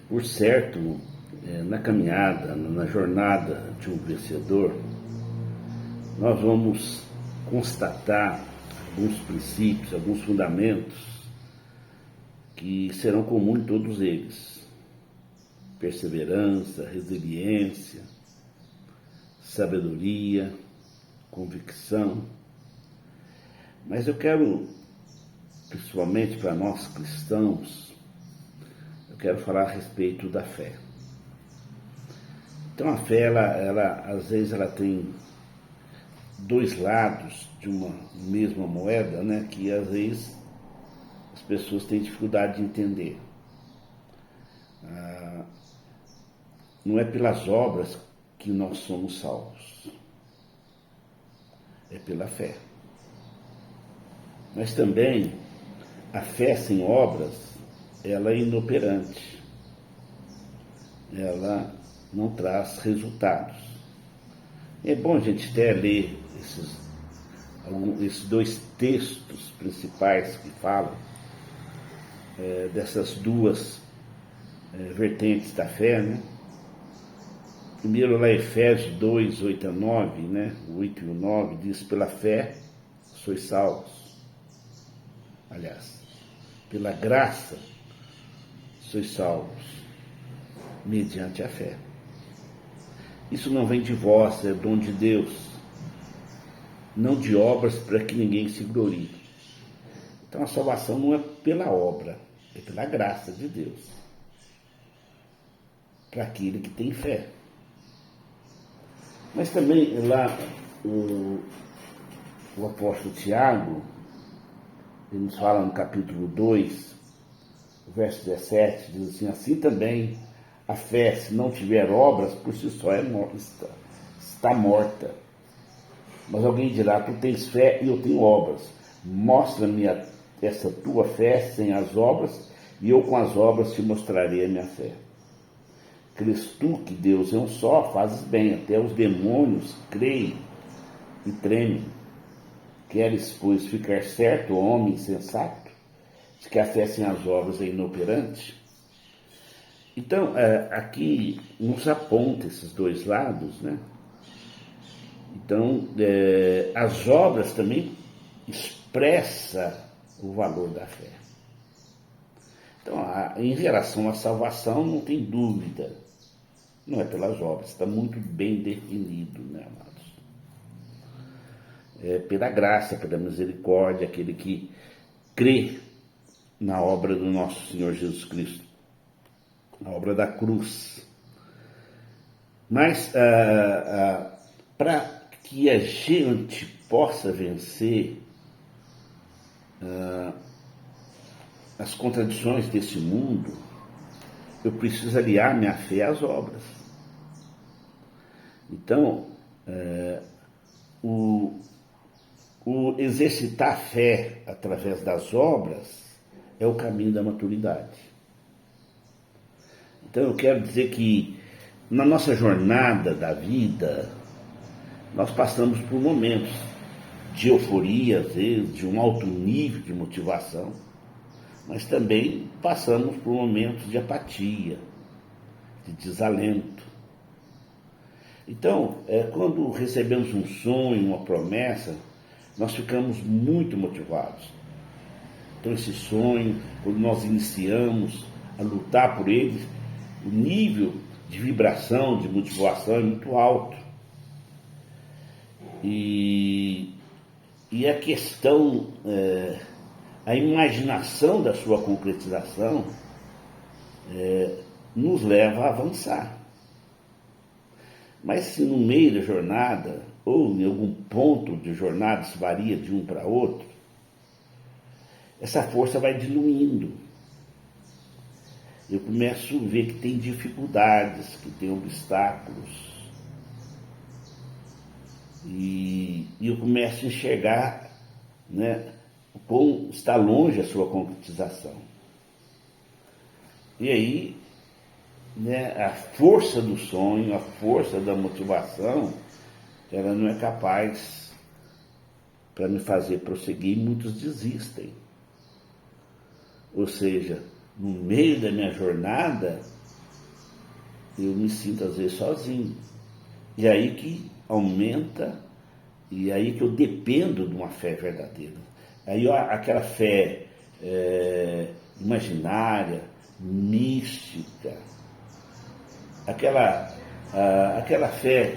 Por certo, na caminhada, na jornada de um vencedor, nós vamos constatar alguns princípios, alguns fundamentos que serão comuns em todos eles: perseverança, resiliência, sabedoria, convicção. Mas eu quero, principalmente para nós cristãos, eu quero falar a respeito da fé. Então a fé, às vezes ela tem dois lados de uma mesma moeda, né, que às vezes as pessoas têm dificuldade de entender. Não é pelas obras que nós somos salvos, é pela fé. Mas também a fé sem obras, ela é inoperante, ela não traz resultados. É bom a gente até ler esses dois textos principais que falam dessas duas vertentes da fé, né? Primeiro lá Efésios 2, 8 a 9, né? O 8 e o 9 diz: pela fé sois salvos. Aliás, pela graça sois salvos, mediante a fé. Isso não vem de vós, é dom de Deus, não de obras para que ninguém se glorie. Então a salvação não é pela obra, é pela graça de Deus, para aquele que tem fé. Mas também lá o apóstolo Tiago, ele nos fala no capítulo 2, verso 17, diz assim: assim também a fé, se não tiver obras, por si só está morta. Mas alguém dirá: tu tens fé e eu tenho obras. Mostra-me essa tua fé sem as obras, e eu com as obras te mostrarei a minha fé. Crês tu que Deus é um só, fazes bem, até os demônios creem e tremem. Queres, pois, ficar certo, homem insensato, de que a fé sem as obras é inoperante? Então, aqui nos aponta esses dois lados, né? Então, as obras também expressam o valor da fé. Então, em relação à salvação, não tem dúvida, não é pelas obras, está muito bem definido, né, amados? É pela graça, pela misericórdia, aquele que crê na obra do nosso Senhor Jesus Cristo, a obra da cruz. Mas para que a gente possa vencer as contradições desse mundo, eu preciso aliar minha fé às obras. Então, o exercitar a fé através das obras é o caminho da maturidade. Então eu quero dizer que na nossa jornada da vida, nós passamos por momentos de euforia, às vezes, de um alto nível de motivação, mas também passamos por momentos de apatia, de desalento. Então, quando recebemos um sonho, uma promessa, nós ficamos muito motivados. Então esse sonho, quando nós iniciamos a lutar por ele, o nível de vibração, de motivação é muito alto. E a questão, a imaginação da sua concretização nos leva a avançar. Mas se no meio da jornada, ou em algum ponto de jornada, se varia de um para outro, essa força vai diluindo. Eu começo a ver que tem dificuldades, que tem obstáculos. E eu começo a enxergar, né, o quão está longe a sua concretização. E aí, né, a força do sonho, a força da motivação, ela não é capaz para me fazer prosseguir, muitos desistem. Ou seja, no meio da minha jornada, eu me sinto às vezes sozinho. E aí que aumenta, e aí que eu dependo de uma fé verdadeira. Aí aquela fé imaginária, mística, aquela fé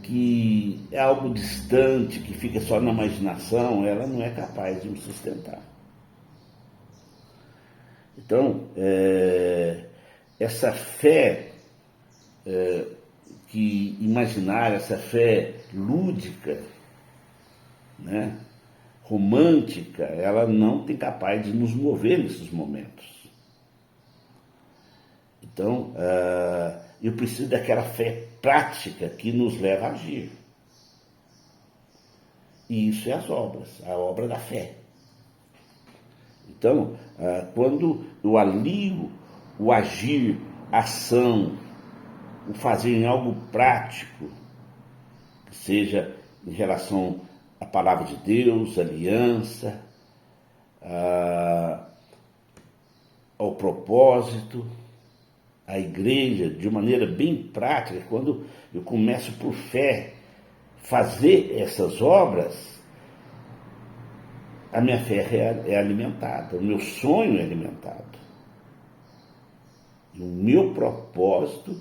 que é algo distante, que fica só na imaginação, ela não é capaz de me sustentar. Então, essa fé que imaginária, essa fé lúdica, né, romântica, ela não tem capaz de nos mover nesses momentos. Então, eu preciso daquela fé prática que nos leva a agir. E isso é as obras, a obra da fé. Então, quando eu alio o agir, a ação, o fazer em algo prático, que seja em relação à palavra de Deus, aliança, ao propósito, à igreja, de maneira bem prática, quando eu começo por fé fazer essas obras, a minha fé é alimentada, o meu sonho é alimentado. E o meu propósito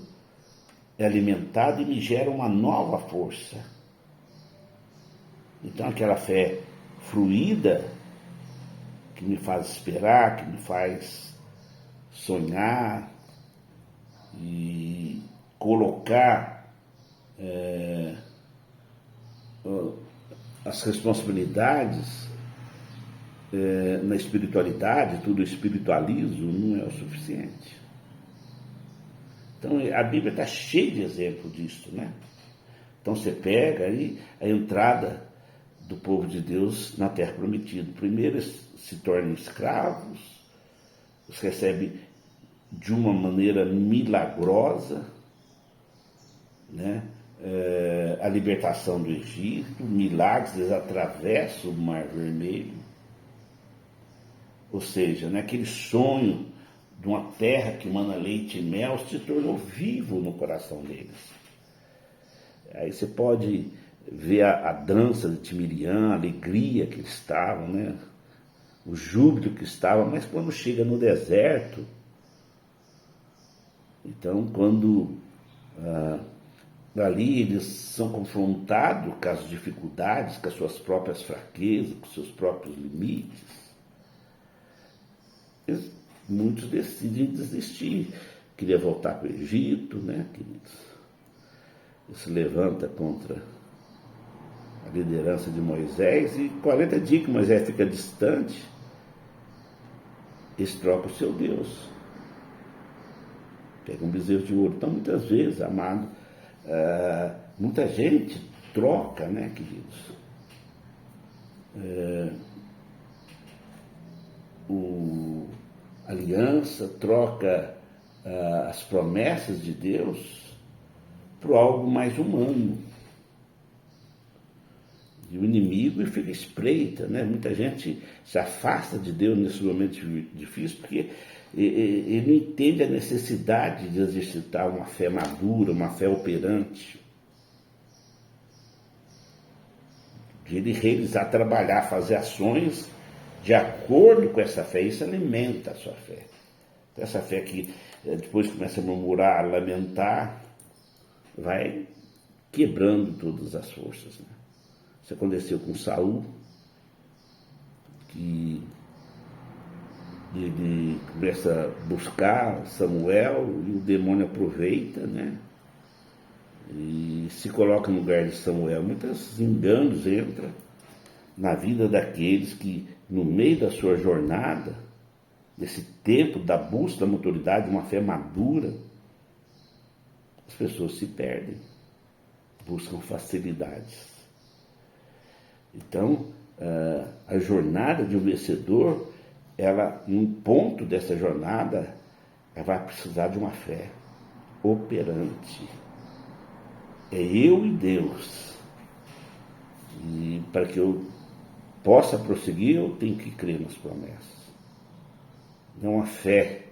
é alimentado e me gera uma nova força. Então aquela fé fluida, que me faz esperar, que me faz sonhar e colocar as responsabilidades na espiritualidade, tudo espiritualismo, não é o suficiente. Então a Bíblia está cheia de exemplos disso, né? Então você pega aí a entrada do povo de Deus na terra prometida. Primeiro eles se tornam escravos, os recebem de uma maneira milagrosa, né? A libertação do Egito, milagres, eles atravessam o Mar Vermelho. Ou seja, né, aquele sonho de uma terra que emana leite e mel se tornou vivo no coração deles. Aí você pode ver a dança de Miriam, a alegria que eles estavam, né? O júbilo que estava, mas quando chega no deserto, então quando ali eles são confrontados com as dificuldades, com as suas próprias fraquezas, com os seus próprios limites, muitos decidem desistir. Queria voltar para o Egito, né, queridos? Ele se levanta contra a liderança de Moisés e 40 dias que Moisés fica distante, eles trocam o seu Deus. Pega um bezerro de ouro. Então, muitas vezes, amado, muita gente troca, né, queridos? Aliança, troca as promessas de Deus por algo mais humano. E o inimigo fica espreita, né? Muita gente se afasta de Deus nesse momento difícil porque ele não entende a necessidade de exercitar uma fé madura, uma fé operante, de ele realizar, trabalhar, fazer ações de acordo com essa fé. Isso alimenta a sua fé. Então, essa fé que depois começa a murmurar, a lamentar, vai quebrando todas as forças, né? Isso aconteceu com Saul, que ele começa a buscar Samuel e o demônio aproveita, né? E se coloca no lugar de Samuel. Muitos enganos entram na vida daqueles que, no meio da sua jornada, desse tempo da busca da maturidade, uma fé madura, as pessoas se perdem, buscam facilidades. Então, a jornada de um vencedor, ela, em um ponto dessa jornada, ela vai precisar de uma fé operante. É eu e Deus. E para que eu possa prosseguir, eu tenho que crer nas promessas. Não a fé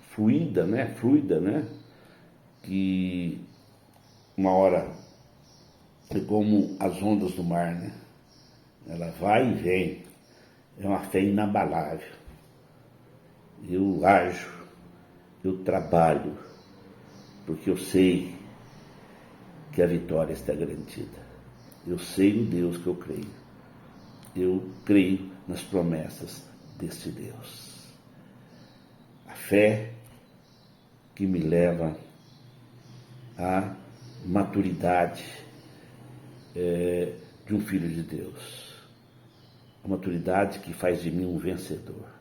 fluida, né? Que uma hora é como as ondas do mar, né? Ela vai e vem. É uma fé inabalável. Eu ajo, eu trabalho, porque eu sei que a vitória está garantida. Eu sei no Deus que eu creio. Eu creio nas promessas deste Deus. A fé que me leva à maturidade de um filho de Deus. A maturidade que faz de mim um vencedor.